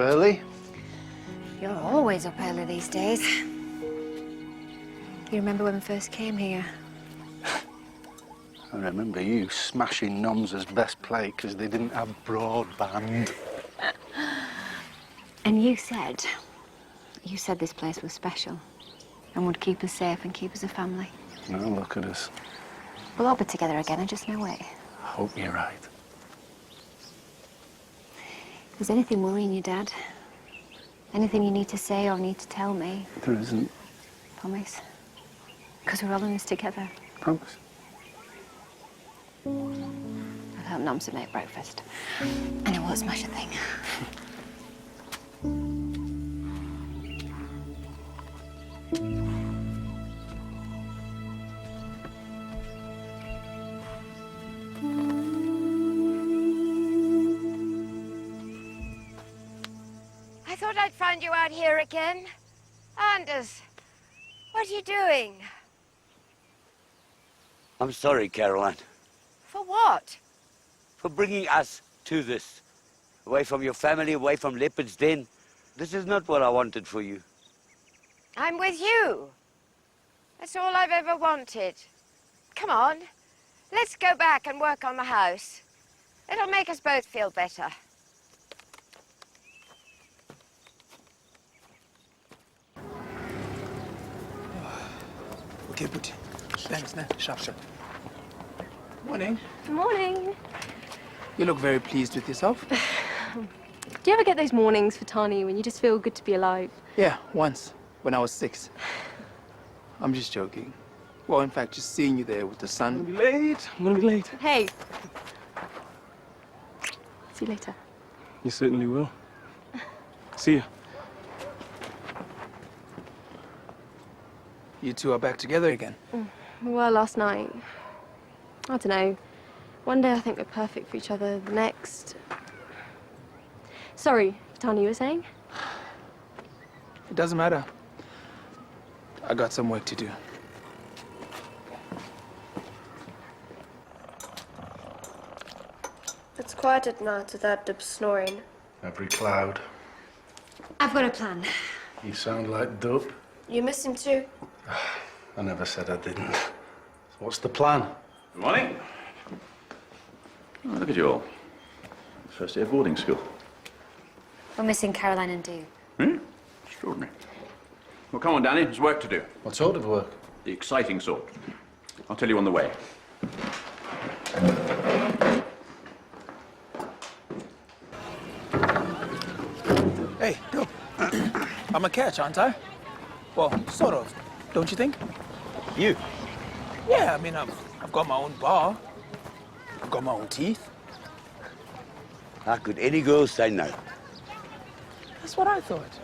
early. You're always up early these days. You remember when we first came here? I remember you smashing Nom's best plate because they didn't have broadband. And you said this place was special and would keep us safe and keep us a family. Now look at us. We'll all be together again, I just know it. I hope you're right. If there's anything worrying you, Dad, anything you need to say or need to tell me... There isn't. Promise? Because we're all in this together. Promise. I've helped Nom to make breakfast. And I won't smash a thing. I thought I'd find you out here again. Anders, what are you doing? I'm sorry, Caroline, For what? for bringing us to this. Away from your family, away from Leopard's Den. This is not what I wanted for you. I'm with you. That's all I've ever wanted. Come on, let's go back and work on the house. It'll make us both feel better. Okay, Booty. Thanks, nah. Sharp, sharp. Morning. Good morning. You look very pleased with yourself. Do you ever get those mornings for Tani when you just feel good to be alive? Yeah, once, when I was 6. I'm just joking. Well, in fact, just seeing you there with the sun. I'm gonna be late. I'm gonna be late. Hey. See you later. You certainly will. See ya. You two are back together again. We were last night. I don't know. One day I think we're perfect for each other. The next... Sorry, Tani, you were saying? It doesn't matter. I got some work to do. It's quiet at night without Dip snoring. Every cloud. I've got a plan. You sound like Dub. You miss him too? I never said I didn't. So what's the plan? Good morning. Oh, look at you all. First day of boarding school. We're missing Caroline and Dee. Hmm? Extraordinary. Well, come on, Danny. There's work to do. What sort of work? The exciting sort. I'll tell you on the way. Hey, Dip. I'm a catch, aren't I? Well, sort of. Don't you think? You? Yeah, I mean, I've got my own bar. I've got my own teeth. How could any girl say no? That's what I thought.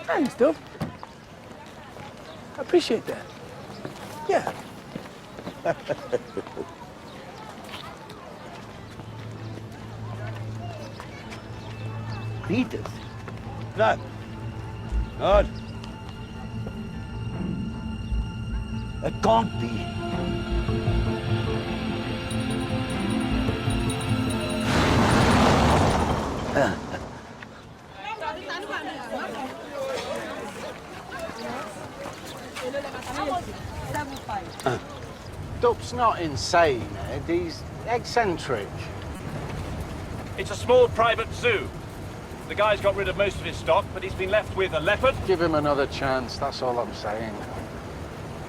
Thanks, Dip. I appreciate that. Yeah. Peters? No. Not. It can't be. Dub's not insane, Ed. He's eccentric. It's a small private zoo. The guy's got rid of most of his stock, but he's been left with a leopard. Give him another chance, that's all I'm saying.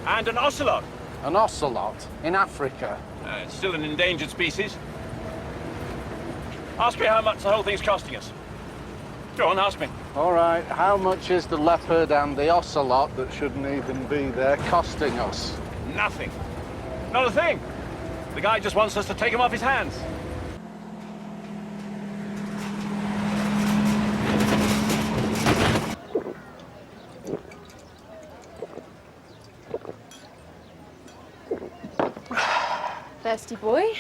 And an ocelot. An ocelot in Africa. It's still an endangered species. Ask me how much the whole thing's costing us. Go on, ask me. All right, how much is the leopard and the ocelot that shouldn't even be there costing us? Nothing. Not a thing. The guy just wants us to take him off his hands. Thirsty boy.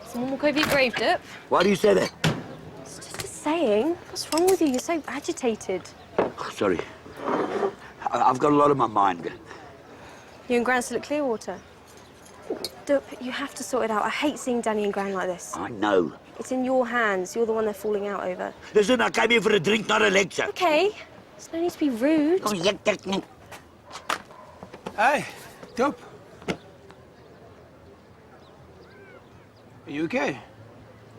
Someone walk over your grave, Dip. Why do you say that? It's just a saying. What's wrong with you? You're so agitated. Oh, sorry. I've got a lot on my mind. You and Gran still at Clearwater? Dip, you have to sort it out. I hate seeing Danny and Gran like this. I know. It's in your hands. You're the one they're falling out over. Listen, I came here for a drink, not a lecture. Okay. There's no need to be rude. Oh, yeah. Hey, Dope. Are you okay?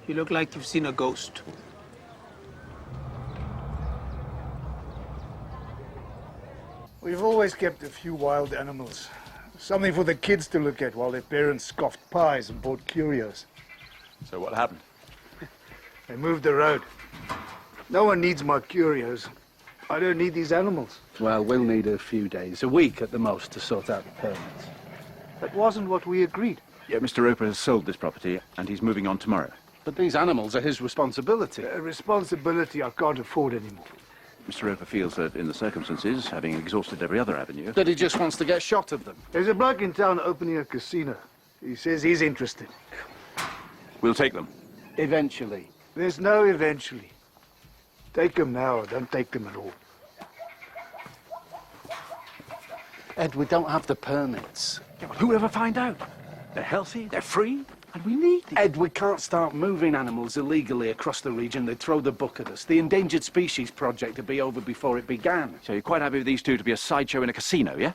You look like you've seen a ghost. We've always kept a few wild animals. Something for the kids to look at while their parents scoffed pies and bought curios. So what happened? They moved the road. No one needs my curios. I don't need these animals. Well, we'll need a few days, a week at the most, to sort out the permits. That wasn't what we agreed. Yeah, Mr. Roper has sold this property and he's moving on tomorrow. But these animals are his responsibility. A responsibility I can't afford anymore. Mr. Roper feels that in the circumstances, having exhausted every other avenue... That he just wants to get shot of them. There's a bloke in town opening a casino. He says he's interested. We'll take them. Eventually. There's no eventually. Take them now or don't take them at all. Ed, we don't have the permits. Yeah, but who'll ever find out? They're healthy, they're free, and we need them. Ed, we can't start moving animals illegally across the region. They'd throw the book at us. The Endangered Species Project would be over before it began. So you're quite happy with these two to be a sideshow in a casino, yeah?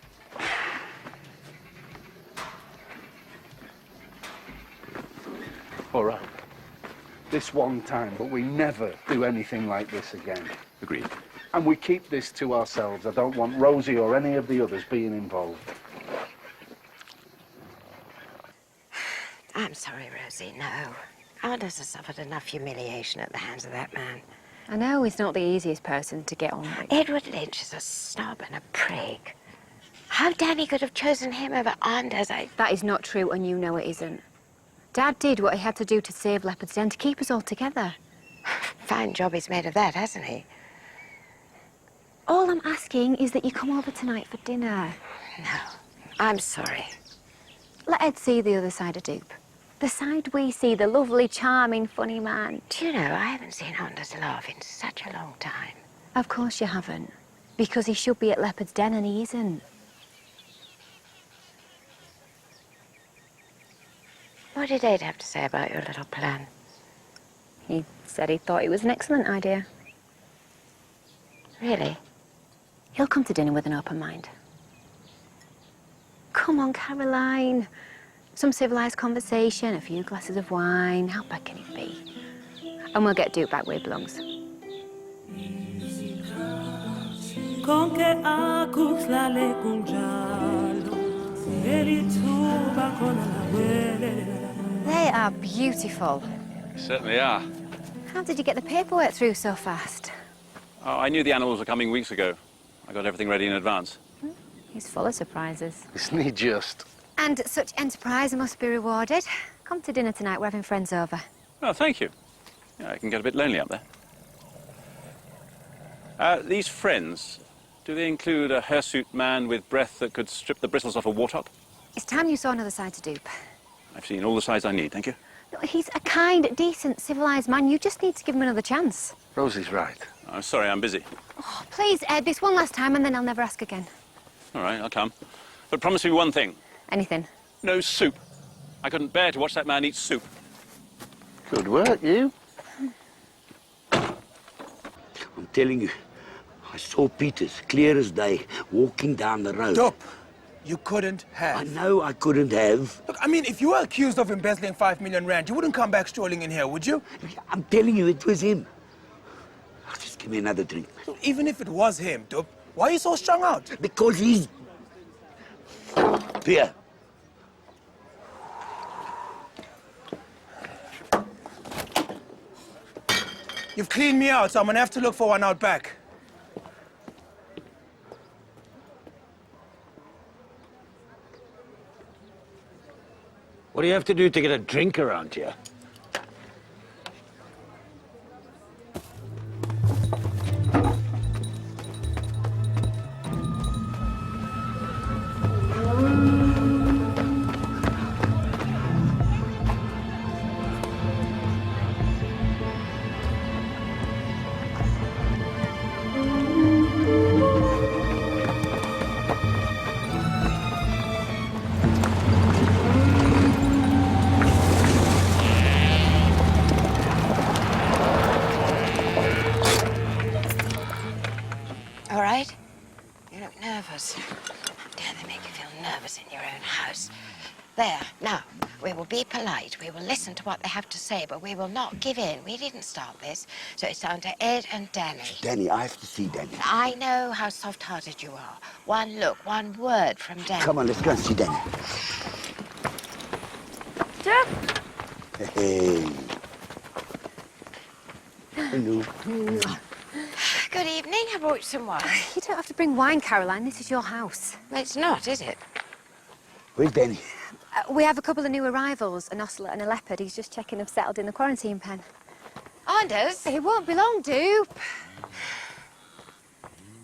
All right. This one time, but we never do anything like this again. Agreed. And we keep this to ourselves. I don't want Rosie or any of the others being involved. I'm sorry, Rosie, no. Anders has suffered enough humiliation at the hands of that man. I know he's not the easiest person to get on with. Edward Lynch is a snob and a prig. How Danny could have chosen him over Anders, That is not true, and you know it isn't. Dad did what he had to do to save Leopard's Den, to keep us all together. Fine job he's made of that, hasn't he? All I'm asking is that you come over tonight for dinner. No, I'm sorry. Let Ed see the other side of Dupe. The side we see, the lovely, charming, funny man. Do you know, I haven't seen Anders laugh in such a long time. Of course you haven't. Because he should be at Leopard's Den and he isn't. What did Ed have to say about your little plan? He said he thought it was an excellent idea. Really? He'll come to dinner with an open mind. Come on, Caroline. Some civilized conversation, a few glasses of wine. How bad can it be? And we'll get Duke back where he belongs. They are beautiful. Certainly are. How did you get the paperwork through so fast? Oh, I knew the animals were coming weeks ago. I got everything ready in advance. He's full of surprises. Isn't he just? And such enterprise must be rewarded. Come to dinner tonight. We're having friends over. Oh, thank you. Yeah, I can get a bit lonely up there. These friends, do they include a hirsute man with breath that could strip the bristles off a warthog? It's time you saw another side to Dupe. I've seen all the sides I need, thank you. No, he's a kind, decent, civilized man. You just need to give him another chance. Rosie's right. I'm sorry, I'm busy. Oh, please, Ed, this one last time and then I'll never ask again. All right, I'll come. But promise me one thing. Anything. No soup. I couldn't bear to watch that man eat soup. Good work, you. I'm telling you, I saw Peters, clear as day, walking down the road. Dope. You couldn't have. I know I couldn't have. Look, I mean, if you were accused of embezzling 5 million rand, you wouldn't come back strolling in here, would you? I'm telling you, it was him. Just give me another drink. So even if it was him, Dope, why are you so strung out? Because he's... Here. You've cleaned me out, so I'm gonna have to look for one out back. What do you have to do to get a drink around here? You look nervous. How dare they make you feel nervous in your own house? There, now, we will be polite. We will listen to what they have to say, but we will not give in. We didn't start this, so it's down to Ed and Danny. Danny, I have to see Danny. I know how soft-hearted you are. One look, one word from Danny. Come on, let's go and see Danny. Stop. Hey. Hello. Good evening. I brought you some wine. You don't have to bring wine, Caroline. This is your house. Well, it's not, is it? Where's Danny? We have a couple of new arrivals, an ocelot and a leopard. He's just checking if settled in the quarantine pen. Anders? It won't be long, Dupe.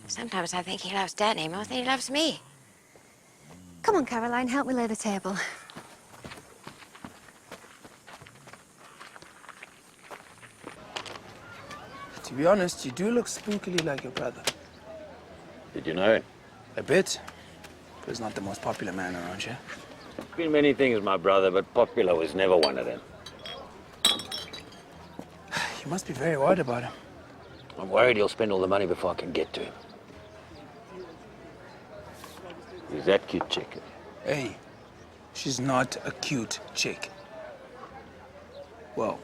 Sometimes I think he loves Danny more than he loves me. Come on, Caroline, help me lay the table. To be honest, you do look spookily like your brother. Did you know it? A bit. But he's not the most popular man around here. Been many things, my brother, but popular was never one of them. You must be very worried about him. I'm worried he'll spend all the money before I can get to him. Who's that cute chick? Hey, she's not a cute chick. Well,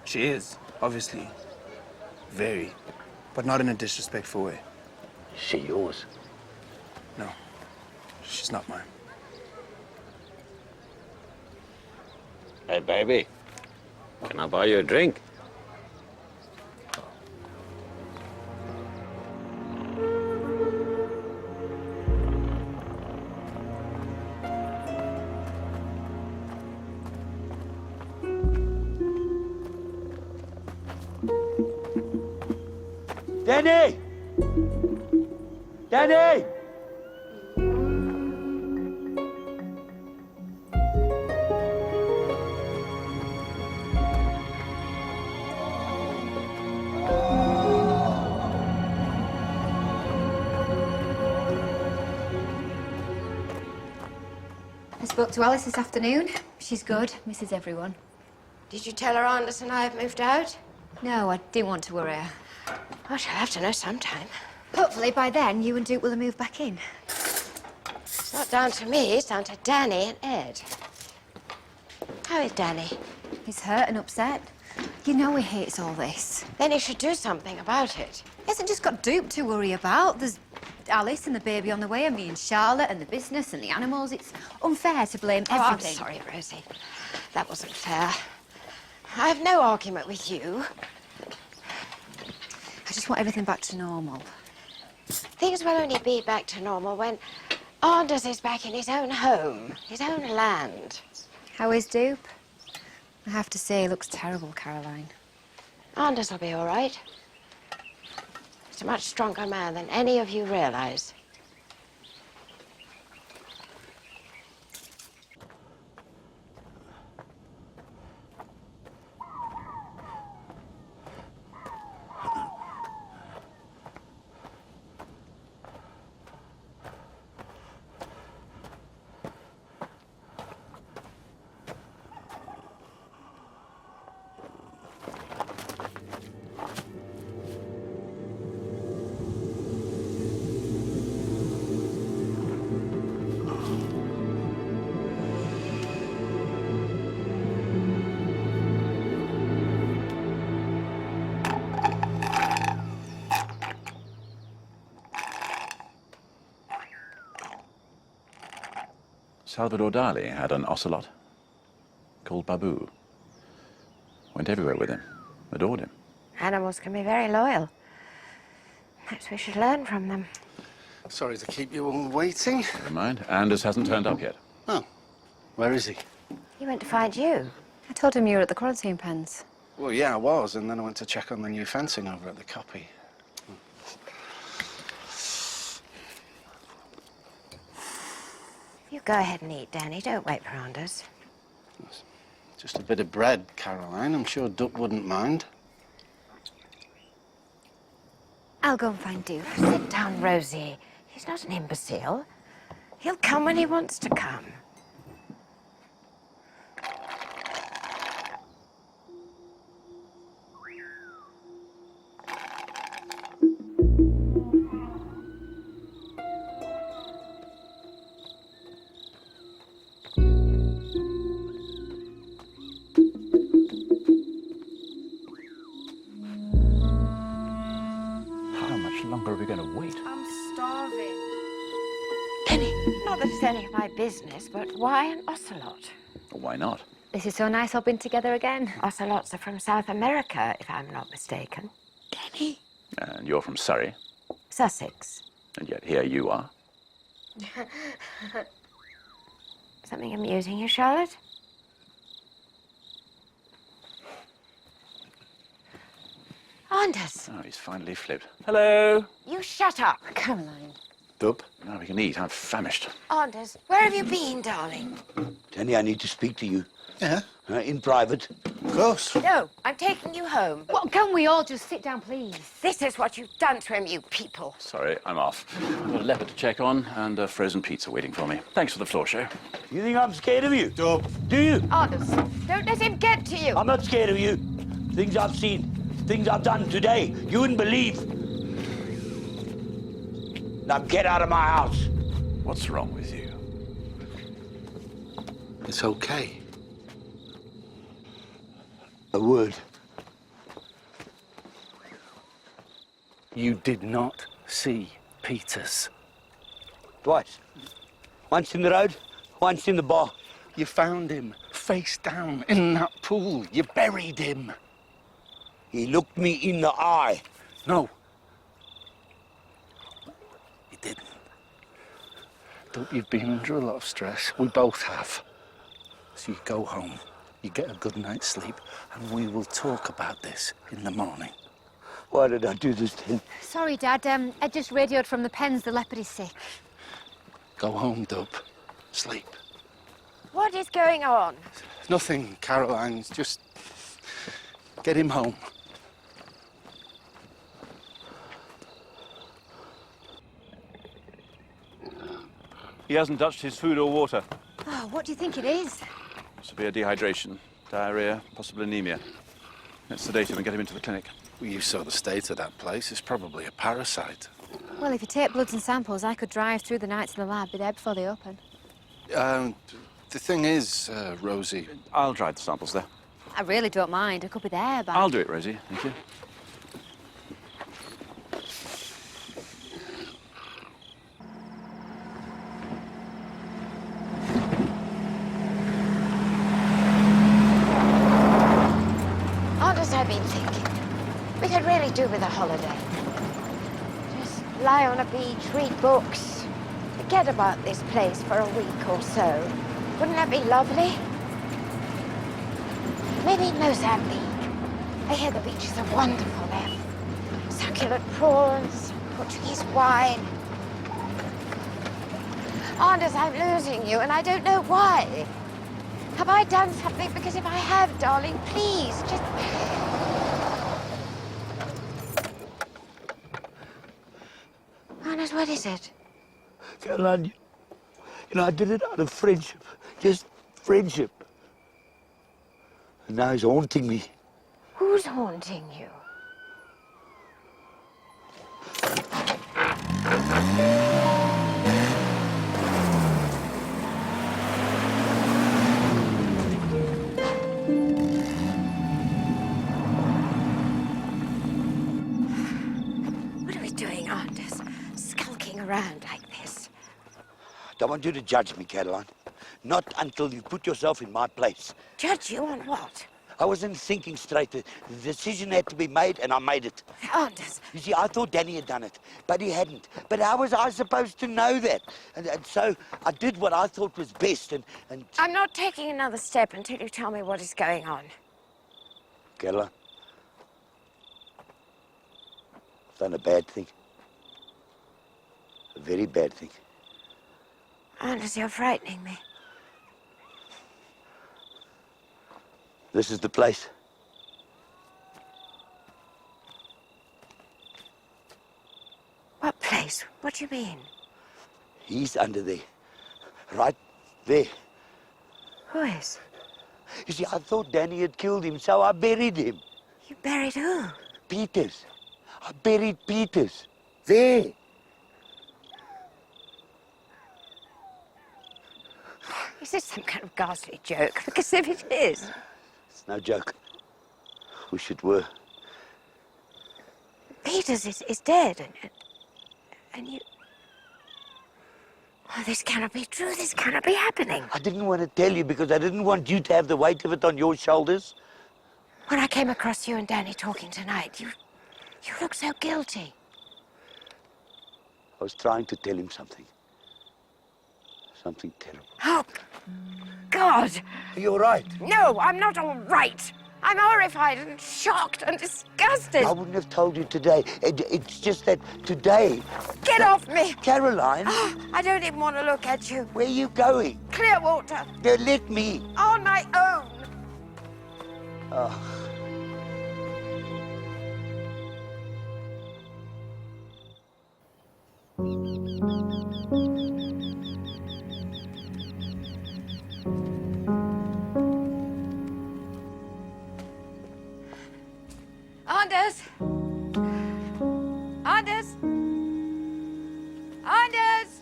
she is, obviously. Very. But not in a disrespectful way. Is she yours? No, she's not mine. Hey, baby. Can I buy you a drink? Danny! Danny! I spoke to Alice this afternoon. She's good, misses everyone. Did you tell her Anders and I have moved out? No, I didn't want to worry her. Well, she'll have to know sometime. Hopefully by then you and Duke will have moved back in. It's not down to me, it's down to Danny and Ed. How is Danny? He's hurt and upset. You know he hates all this. Then he should do something about it. He hasn't just got Duke to worry about. There's Alice and the baby on the way, and me and Charlotte and the business and the animals. It's unfair to blame I'm everything. sorry, Rosie. That wasn't fair. I have no argument with you. I just want everything back to normal. Things will only be back to normal when Anders is back in his own home, his own land. How is Dupe? I have to say, he looks terrible, Caroline. Anders will be all right. He's a much stronger man than any of you realize. Salvador Dali had an ocelot called Babu. Went everywhere with him, adored him. Animals can be very loyal. Perhaps we should learn from them. Sorry to keep you all waiting. Never mind, Anders hasn't turned up yet. Oh, where is he? He went to find you. I told him you were at the quarantine pens. Well, yeah, I was, and then I went to check on the new fencing over at the copy. You go ahead and eat, Danny. Don't wait for Anders. Just a bit of bread, Caroline. I'm sure Duck wouldn't mind. I'll go and find Dupe. Sit down, Rosie. He's not an imbecile. He'll come when he wants to come. Not that it's any of my business, but why an ocelot? Why not? This is so nice all being together again. Ocelots are from South America, if I'm not mistaken. Danny? And you're from Surrey, Sussex. and yet here you are. Something amusing you, Charlotte? Anders, Oh, he's finally flipped. Hello. you shut up. Caroline. Dub? Now we can eat. I'm famished. Anders, where have you been, darling? Danny, I need to speak to you. Yeah, In private. of course. No, I'm taking you home. Well, can we all just sit down, please? This is what you've done to him, you people. Sorry, I'm off. I've got a leopard to check on and a frozen pizza waiting for me. Thanks for the floor show. You think I'm scared of you? Dub. Do you? Anders, don't let him get to you. I'm not scared of you. Things I've seen, things I've done today, you wouldn't believe. Now get out of my house. What's wrong with you? It's okay. A word. You did not see Peters. Twice. Once in the road, once in the bar. You found him face down in that pool. You buried him. He looked me in the eye. No. You didn't. Dope, you've been under a lot of stress. We both have. So you go home, you get a good night's sleep, and we will talk about this in the morning. Why did I do this then? Sorry, Dad. Ed just radioed from the pens. The leopard is sick. Go home, Dope. Sleep. What is going on? Nothing, Caroline. Just get him home. He hasn't touched his food or water. Oh, what do you think it is? Severe dehydration, diarrhea, possible anemia. Let's sedate him and get him into the clinic. Well, you saw the state of that place. It's probably a parasite. Well, if you take bloods and samples, I could drive through the night to the lab, be there before they open. The thing is, Rosie... I'll drive the samples there. I really don't mind. I could be there, but... I'll do it, Rosie. Thank you. Anders, I've been thinking. We could really do with a holiday. Just lie on a beach, read books. Forget about this place for a week or so. Wouldn't that be lovely? Maybe Mozambique. I hear the beaches are wonderful there. Succulent prawns, Portuguese wine. Anders, I'm losing you, and I don't know why. Have I done something? Because if I have, darling, please, just... Anders, what is it? Caroline, you know, I did it out of friendship. Just friendship. And now he's haunting me. Who's haunting you? What are we doing, Anders? Skulking around like this. I don't want you to judge me, Caroline. Not until you put yourself in my place. Judge you on what? I wasn't thinking straight. The decision had to be made, and I made it. Anders. You see, I thought Danny had done it, but he hadn't. But how was I supposed to know that? And so I did what I thought was best, and... I'm not taking another step until you tell me what is going on. Caroline, I've done a bad thing. A very bad thing. Anders, you're frightening me. This is the place. What place? What do you mean? He's under there. Right there. Who is? You see, I thought Danny had killed him, so I buried him. You buried who? Peters. I buried Peters. There. Is this some kind of ghastly joke? Because if it is... It's no joke. Wish it were. Peters is dead, and you... Oh, this cannot be true. This cannot be happening. I didn't want to tell you because I didn't want you to have the weight of it on your shoulders. When I came across you and Danny talking tonight, you look so guilty. I was trying to tell him something. Something terrible. Oh, God! Are you all right? No, I'm not all right. I'm horrified and shocked and disgusted. I wouldn't have told you today. It's just that today... Get off me! Caroline! I don't even want to look at you. Where are you going? Clearwater. Let me. On my own. Oh. Anders! Anders! Anders!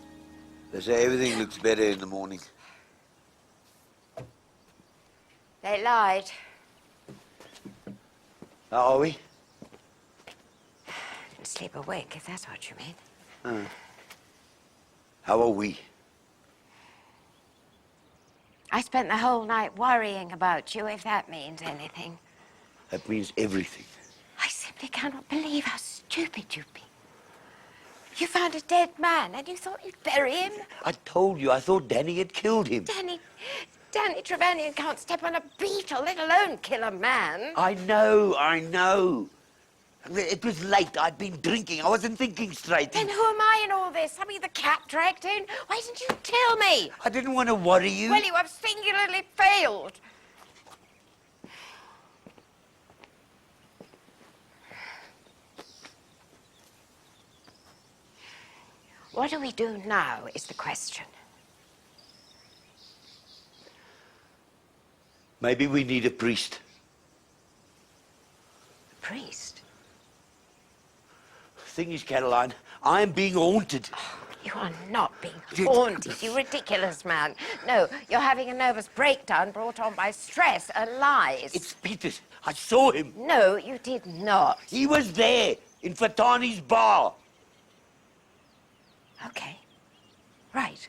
They say everything looks better in the morning. They lied. How are we? Didn't sleep a wink, if that's what you mean. How are we? I spent the whole night worrying about you, if that means anything. That means everything. I simply cannot believe how stupid you've been. You found a dead man and you thought you'd bury him? I told you, I thought Danny had killed him. Danny Trevanian can't step on a beetle, let alone kill a man. I know. It was late. I'd been drinking. I wasn't thinking straight. Then who am I in all this? I mean, the cat dragged in? Why didn't you tell me? I didn't want to worry you. Well, you have singularly failed. What do we do now is the question. Maybe we need a priest. A priest? The thing is, Caroline, I am being haunted. You are not being haunted, you ridiculous man. No, you're having a nervous breakdown brought on by stress and lies. It's Peter. I saw him. No, you did not. He was there, in Fatani's bar. Okay. Right.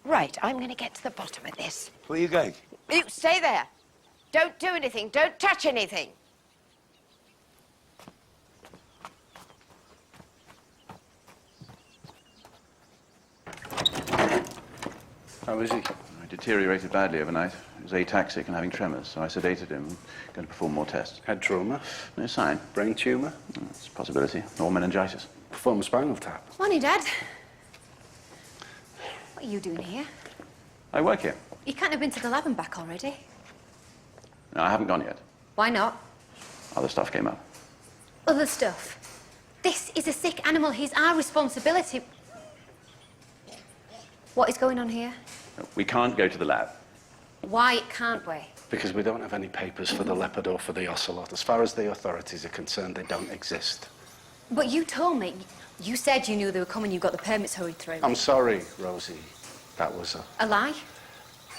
Right, I'm going to get to the bottom of this. Where are you going? You stay there. Don't do anything. Don't touch anything. How is he? He deteriorated badly overnight. He was ataxic and having tremors, so I sedated him. Going to perform more tests. Head trauma? No sign. Brain tumour? It's a possibility. Or meningitis. Perform a spinal tap? Morning, Dad. What are you doing here? I work here. You can't have been to the lab and back already. No, I haven't gone yet. Why not? Other stuff came up. Other stuff. This is a sick animal. He's our responsibility. What is going on here? We can't go to the lab. Why can't we? Because we don't have any papers for the leopard or for the ocelot. As far as the authorities are concerned, they don't exist. But you told me. You said you knew they were coming. You got the permits hurried through. I'm sorry, Rosie. That was A lie?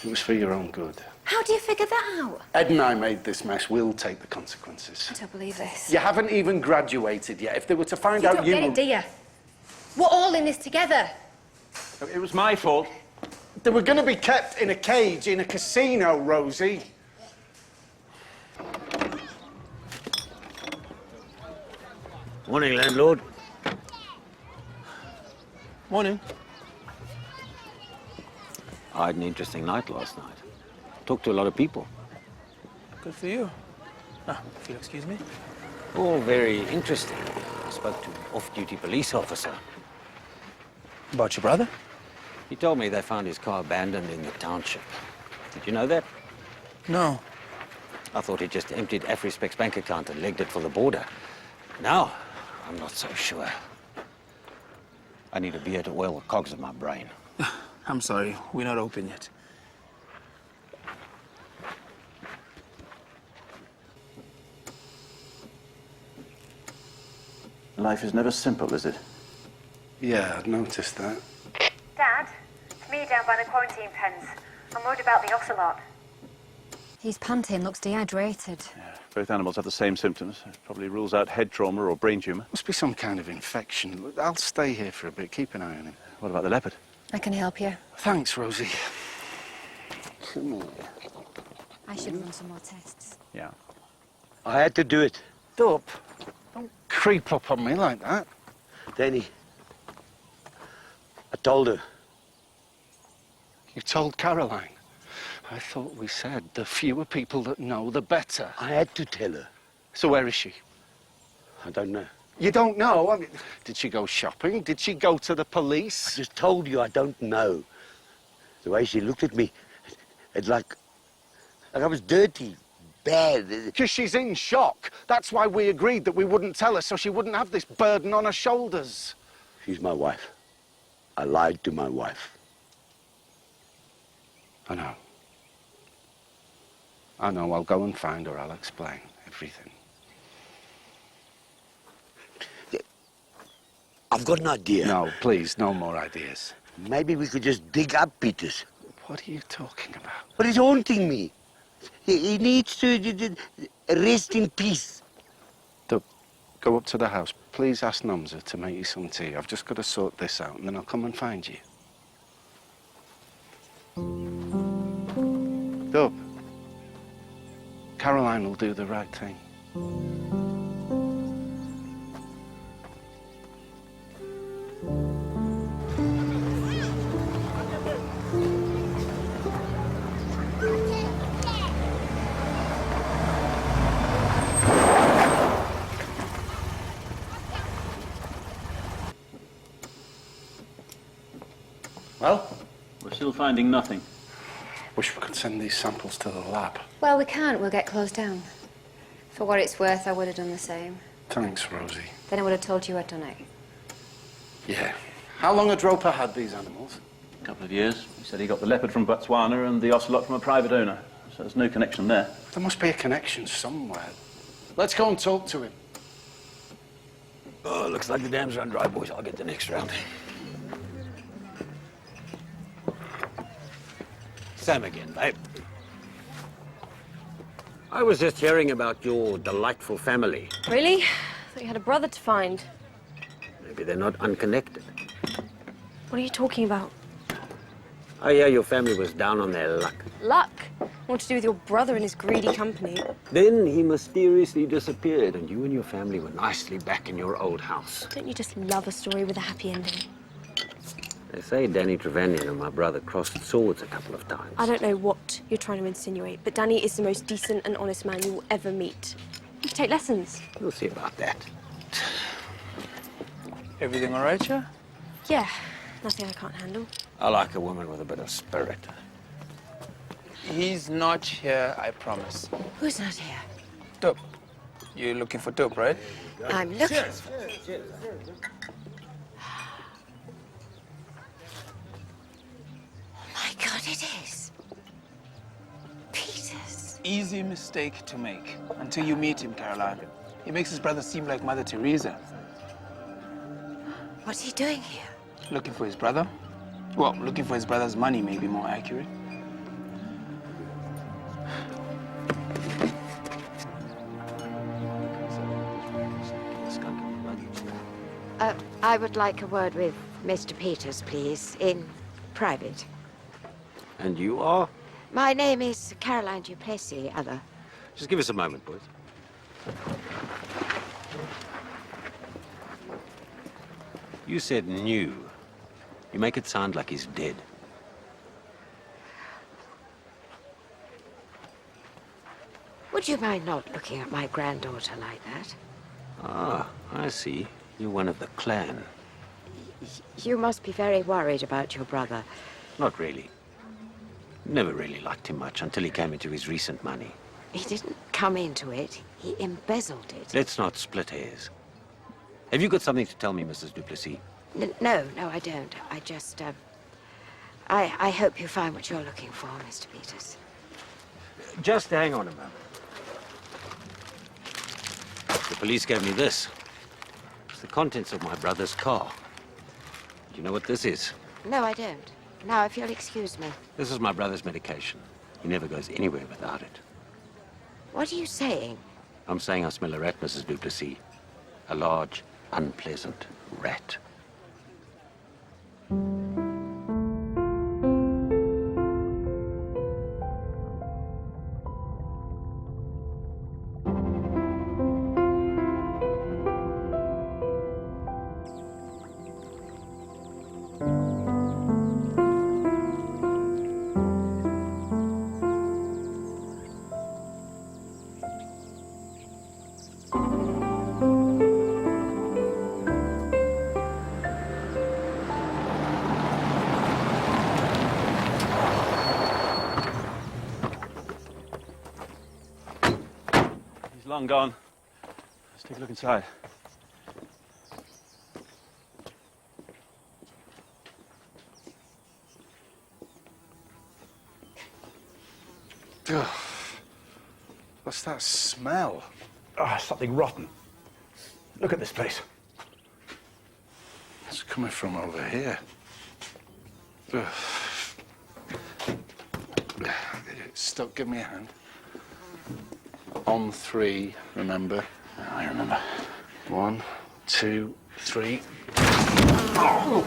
It was for your own good. How do you figure that out? Ed and I made this mess. We'll take the consequences. I don't believe this. You haven't even graduated yet. If they were to find out don't you... get it, do you? We're all in this together. It was my fault. They were going to be kept in a cage in a casino, Rosie. Morning, landlord. Morning. I had an interesting night last night. Talked to a lot of people. Good for you. If you'll excuse me. All very interesting. I spoke to an off-duty police officer. About your brother? He told me they found his car abandoned in the township. Did you know that? No. I thought he just emptied AfriSpec's bank account and legged it for the border. Now, I'm not so sure. I need a beer to oil the cogs of my brain. I'm sorry, we're not open yet. Life is never simple, is it? Yeah, I'd noticed that. Dad, it's me down by the quarantine pens. I'm worried about the ocelot. He's panting, looks dehydrated. Both animals have the same symptoms. It probably rules out head trauma or brain tumour. Must be some kind of infection. I'll stay here for a bit. Keep an eye on him. What about the leopard? I can help you. Thanks, Rosie. Come here. I should run some more tests. Yeah. I had to do it. Dub, don't creep up on me like that. Danny, I told her. You told Caroline. I thought we said the fewer people that know, the better. I had to tell her. So where is she? I don't know. You don't know? I mean, did she go shopping? Did she go to the I police? just told you I don't know. The way she looked at me, it's like I was dirty, bad. Because she's in shock. That's why we agreed that we wouldn't tell her, so she wouldn't have this burden on her shoulders. She's my wife. I lied to my wife. I know. I know. I'll go and find her. I'll explain everything. I've got an idea. No, please, no more ideas. Maybe we could just dig up Peters. What are you talking about? But it's haunting me. He needs to rest in peace. Go up to the house. Please ask Nomza to make you some tea. I've just got to sort this out, and then I'll come and find you. Dub, Caroline will do the right thing. Well, we're still finding nothing. Wish we could send these samples to the lab. Well, we can't. We'll get closed down. For what it's worth, I would have done the same. Thanks, Rosie. Then I would have told you I'd done it. Yeah. How long had Roper had these animals? A couple of years. He said he got the leopard from Botswana and the ocelot from a private owner. So there's no connection there. There must be a connection somewhere. Let's go and talk to him. Oh, looks like the dam's run dry, boys. I'll get the next round. Sam again, babe. I was just hearing about your delightful family. Really? I thought you had a brother to find. Maybe they're not unconnected. What are you talking about? I hear your family was down on their luck. Luck? What to do with your brother and his greedy company? Then he mysteriously disappeared, and you and your family were nicely back in your old house. Don't you just love a story with a happy ending? They say Danny Trevanion and my brother crossed swords a couple of times. I don't know what you're trying to insinuate, but Danny is the most decent and honest man you will ever meet. You should take lessons. We'll see about that. Everything all right, yeah? Yeah, nothing I can't handle. I like a woman with a bit of spirit. He's not here, I promise. Who's not here? Dope. You're looking for Dope, right? I'm looking. My God, it is. Peters. Easy mistake to make until you meet him, Caroline. He makes his brother seem like Mother Teresa. What's he doing here? Looking for his brother? Well, looking for his brother's money may be more accurate. I would like a word with Mr. Peters, please, in private. And you are? My name is Caroline Duplessis, other. Just give us a moment, boys. You said new. You make it sound like he's dead. Would you mind not looking at my granddaughter like that? Ah, I see. You're one of the clan. You must be very worried about your brother. Not really. Never really liked him much until he came into his recent money. He didn't come into it. He embezzled it. Let's not split hairs. Have you got something to tell me, Mrs. Duplessis? No, I don't. I just, I hope you find what you're looking for, Mr. Peters. Just hang on a moment. The police gave me this. It's the contents of my brother's car. Do you know what this is? No, I don't. Now, if you'll excuse me. This is my brother's medication. He never goes anywhere without it. What are you saying? I'm saying I smell a rat, Mrs. Duplessis. A large, unpleasant rat. He's long gone. Let's take a look inside. Ugh. What's that smell? Ah, something rotten. Look at this place. It's coming from over here. Ugh. Stop, give me a hand. On 3, remember? I remember. 1, 2, 3. Oh,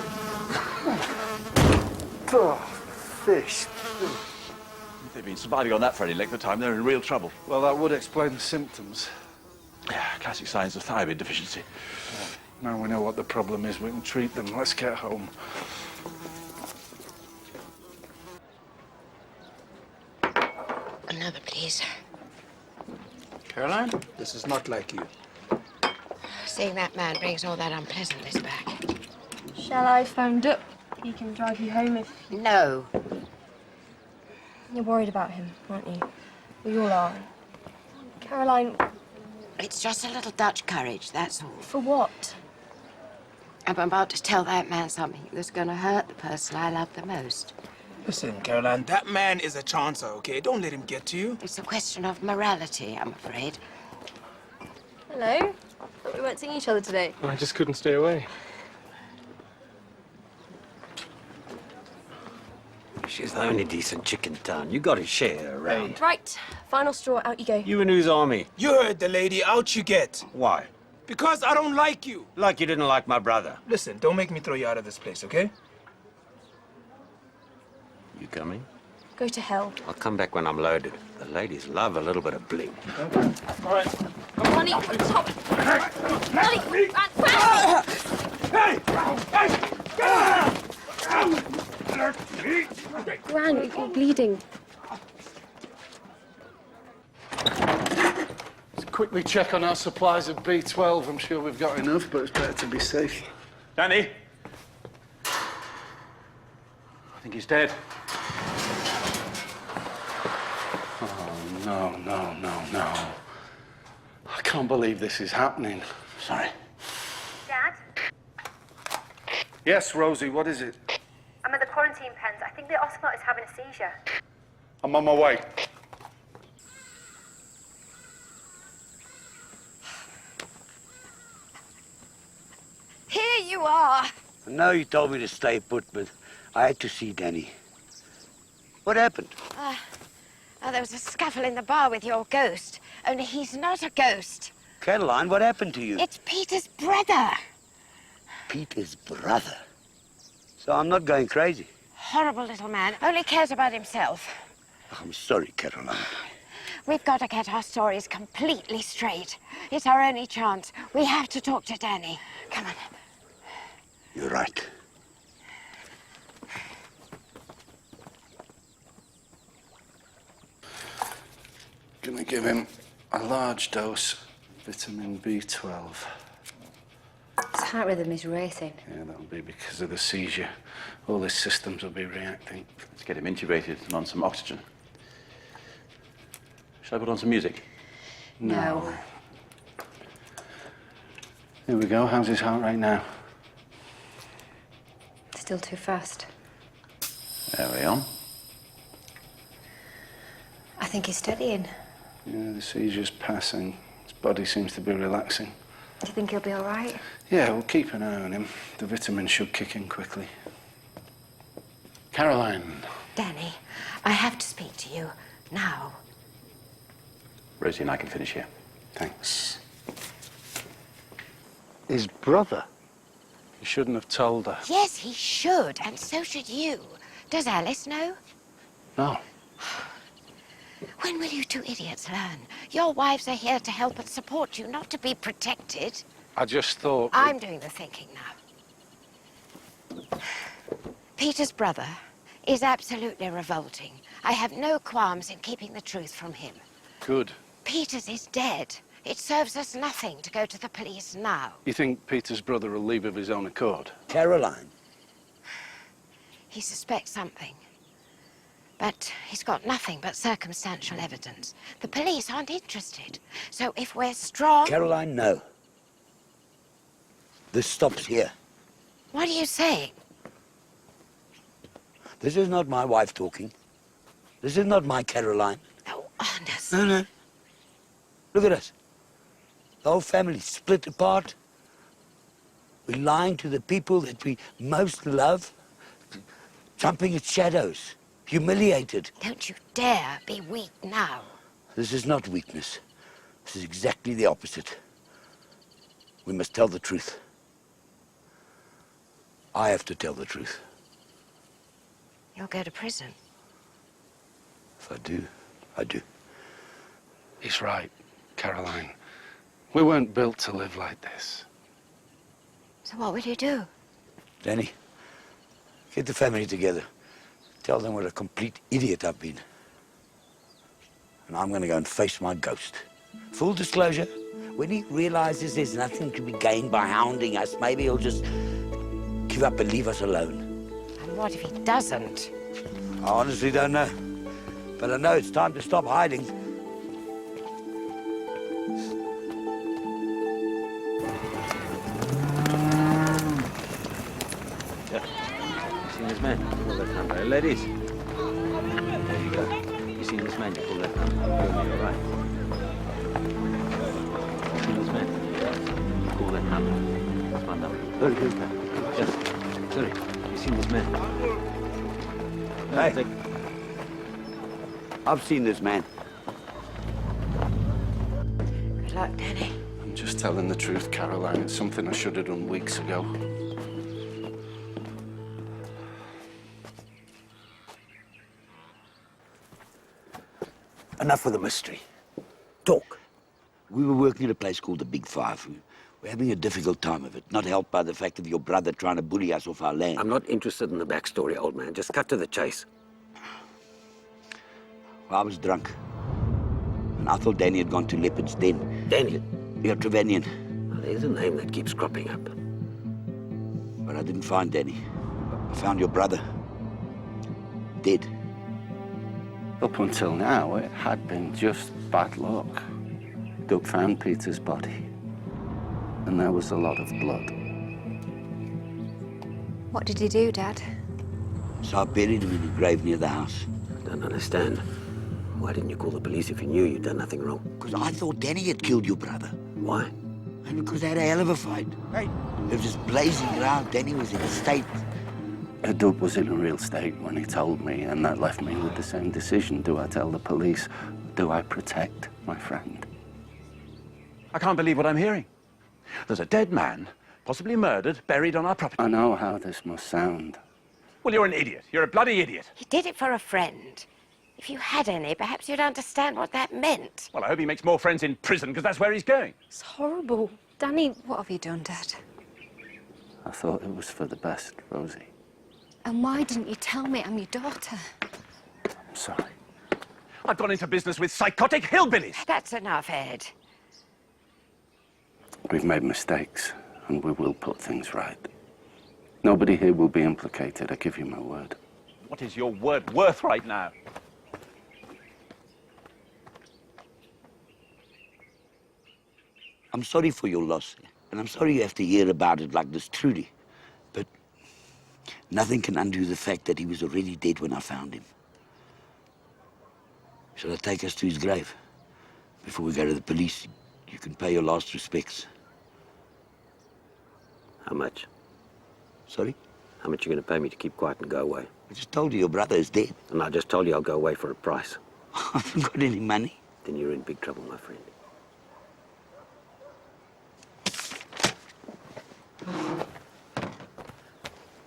fish. If they've been surviving on that for any length of time, they're in real trouble. Well, that would explain the symptoms. Yeah, classic signs of thiamine deficiency. Now we know what the problem is, we can treat them. Let's get home. Another, please. Caroline, this is not like you. Seeing that man brings all that unpleasantness back. Shall I phone Dup? He can drive you home if... No. You're worried about him, aren't you? We all are. Caroline... It's just a little Dutch courage, that's all. For what? I'm about to tell that man something that's going to hurt the person I love the most. Listen, Caroline, that man is a chancer, okay? Don't let him get to you. It's a question of morality, I'm afraid. Hello? Thought we weren't seeing each other today. I just couldn't stay away. She's the only decent chick in town. You got to share her around. Right, final straw, out you go. You in whose army? You heard the lady, out you get. Why? Because I don't like you. Like you didn't like my brother. Listen, don't make me throw you out of this place, okay? You coming? Go to hell. I'll come back when I'm loaded. The ladies love a little bit of bling. All right. Ronnie, stop! Ronnie! Gran, you're bleeding. Let's quickly check on our supplies of B12. I'm sure we've got enough, but it's better to be safe. Danny? I think he's dead. Oh, no, no, no, no. I can't believe this is happening. Sorry. Dad? Yes, Rosie, what is it? I'm at the quarantine pens. I think the ocelot is having a seizure. I'm on my way. Here you are. I know you told me to stay put, but I had to see Danny. What happened? There was a scuffle in the bar with your ghost. Only he's not a ghost. Caroline, what happened to you? It's Peter's brother. Peter's brother. So I'm not going crazy. Horrible little man. Only cares about himself. I'm sorry, Caroline. We've got to get our stories completely straight. It's our only chance. We have to talk to Danny. Come on. You're right. Gonna give him a large dose vitamin B12. His heart rhythm is racing. Yeah, that'll be because of the seizure. All his systems will be reacting. Let's get him intubated and on some oxygen. Shall I put on some music? No. Here we go. How's his heart rate now? Still too fast. There we are. I think he's steadying. Yeah, the seizure's passing. His body seems to be relaxing. Do you think he'll be all right? Yeah, we'll keep an eye on him. The vitamins should kick in quickly. Caroline. Danny, I have to speak to you now. Rosie and I can finish here. Thanks. His brother? You shouldn't have told her. Yes, he should, and so should you. Does Alice know? No. When will you two idiots learn? Your wives are here to help and support you, not to be protected. I just thought... I'm doing the thinking now. Peter's brother is absolutely revolting. I have no qualms in keeping the truth from him. Good. Peters is dead. It serves us nothing to go to the police now. You think Peter's brother will leave of his own accord? Caroline. He suspects something. But he's got nothing but circumstantial evidence. The police aren't interested. So if we're strong... Caroline, no. This stops here. What are you saying? This is not my wife talking. This is not my Caroline. Oh, honest. No. Look at us. The whole family split apart. We're lying to the people that we most love. Jumping at shadows. Humiliated. Don't you dare be weak now. This is not weakness. This is exactly the opposite. We must tell the truth. I have to tell the truth. You'll go to prison. If I do, I do. He's right, Caroline. We weren't built to live like this. So what will you do? Danny, get the family together. Tell them what a complete idiot I've been. And I'm going to go and face my ghost. Full disclosure, when he realizes there's nothing to be gained by hounding us, maybe he'll just give up and leave us alone. And what if he doesn't? I honestly don't know. But I know it's time to stop hiding. Seen this man? Pull that hand. Ladies. There you go. You seen this man? You pull that hand. All right. You seen this man? You pull that hand. That's my number. Very good. Yeah. Sorry. You seen this man? Hey. I've seen this man. Good luck, Danny. I'm just telling the truth, Caroline. It's something I should have done weeks ago. Enough of the mystery. Talk. We were working at a place called the Big Five. We're having a difficult time of it, not helped by the fact of your brother trying to bully us off our land. I'm not interested in the backstory, old man. Just cut to the chase. Well, I was drunk. And I thought Danny had gone to Leopard's Den. Danny? Yeah, Trevanion. Well, there's a name that keeps cropping up. But I didn't find Danny. I found your brother. Dead. Up until now, it had been just bad luck. Doug found Peter's body, and there was a lot of blood. What did he do, Dad? So I buried him in a grave near the house. I don't understand. Why didn't you call the police if you knew you'd done nothing wrong? Because I thought Danny had killed your brother. Why? And because they had a hell of a fight. Hey. It was just blazing around. Danny was in a state. Doug was in a real state when he told me, and that left me with the same decision. Do I tell the police? Do I protect my friend? I can't believe what I'm hearing. There's a dead man, possibly murdered, buried on our property. I know how this must sound. Well, you're an idiot. You're a bloody idiot. He did it for a friend. If you had any, perhaps you'd understand what that meant. Well, I hope he makes more friends in prison, because that's where he's going. It's horrible. Danny, what have you done, Dad? I thought it was for the best, Rosie. And why didn't you tell me I'm your daughter? I'm sorry. I've gone into business with psychotic hillbillies. That's enough, Ed. We've made mistakes, and we will put things right. Nobody here will be implicated, I give you my word. What is your word worth right now? I'm sorry for your loss, and I'm sorry you have to hear about it like this, truly. But nothing can undo the fact that he was already dead when I found him. Shall I take us to his grave? Before we go to the police, you can pay your last respects. How much? Sorry? How much are you going to pay me to keep quiet and go away? I just told you your brother is dead. And I just told you I'll go away for a price. I haven't got any money. then you're in big trouble, my friend.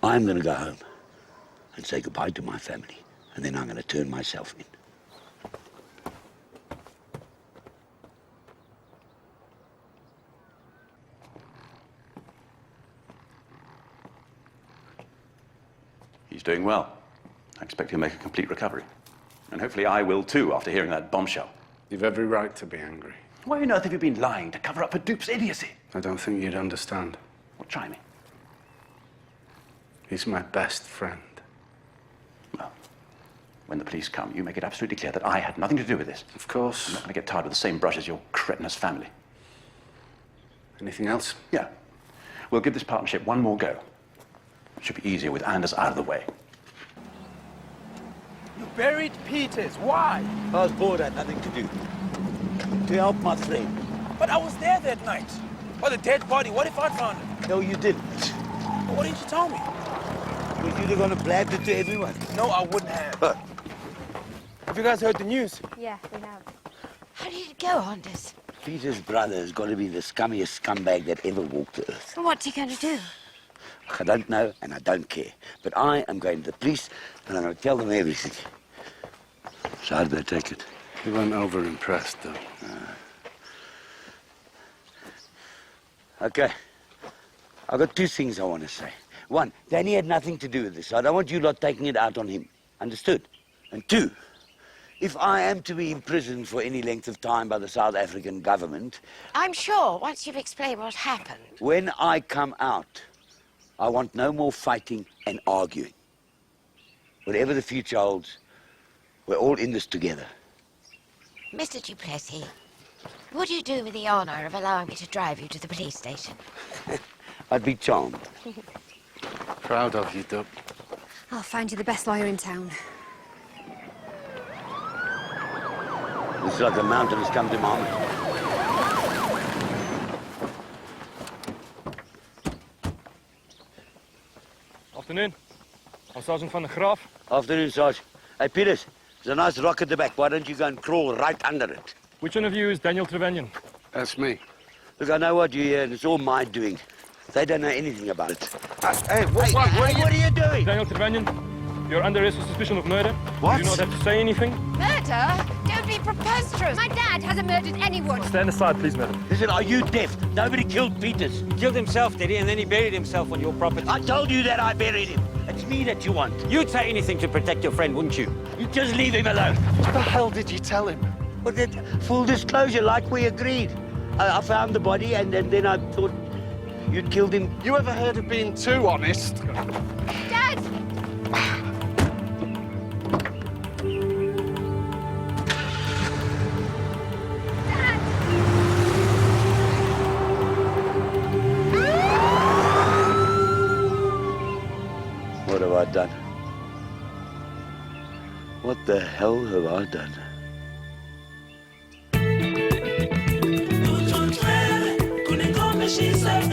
I'm going to go home and say goodbye to my family, and then I'm going to turn myself in. He's doing well. I expect he'll make a complete recovery. And hopefully I will too, after hearing that bombshell. You've every right to be angry. Why on earth have you been lying to cover up for Dupe's idiocy? I don't think you'd understand. Well, try me. He's my best friend. Well, when the police come, you make it absolutely clear that I had nothing to do with this. Of course. I'm not going to get tarred with the same brush as your cretinous family. Anything else? Yeah. We'll give this partnership one more go. It should be easier with Anders out of the way. You buried Peters. Why? I was bored, I had nothing to do. To help my friend. But I was there that night. Oh, the dead body. What if I found it? No, you didn't. What didn't you tell me? Because you'd have gone to blab it to everyone. No, I wouldn't have. Have you guys heard the news? Yeah, we have. How did it go, Anders? Peter's brother has got to be the scummiest scumbag that ever walked the earth. And what's he going to do? I don't know, and I don't care. But I am going to the police, and I'm going to tell them everything. So how did they take it? They weren't over-impressed, though. Okay. I've got two things I want to say. One, Danny had nothing to do with this. I don't want you lot taking it out on him. Understood? And two, if I am to be imprisoned for any length of time by the South African government... I'm sure, once you've explained what happened... When I come out, I want no more fighting and arguing. Whatever the future holds, we're all in this together. Mr. Duplessis, would you do me the honor of allowing me to drive you to the police station? I'd be charmed. Proud of you, Duck. I'll find you the best lawyer in town. Looks like a mountain has come to Mama. Afternoon. I'm Sergeant van der Graaf. Afternoon, Sarge. Hey, Peters, there's a nice rock at the back. Why don't you go and crawl right under it? Which one of you is Daniel Trevanion? That's me. Look, I know what you're here, and it's all my doing. They don't know anything about it. Hey, what are you doing? Daniel Trevanion, you're under arrest for suspicion of murder. What? You do not have to say anything. Murder? Don't be preposterous. My dad hasn't murdered anyone. Stand aside, please, madam. Listen, are you deaf? Nobody killed Peters. He killed himself, did he? And then he buried himself on your property. I told you that I buried him. It's me that you want. You'd say anything to protect your friend, wouldn't you? You just leave him alone. What the hell did you tell him? Well, that full disclosure, like we agreed. I found the body, and then I thought you'd killed him. You ever heard of being too honest? Dad! What have I done? What the hell have I done? She said,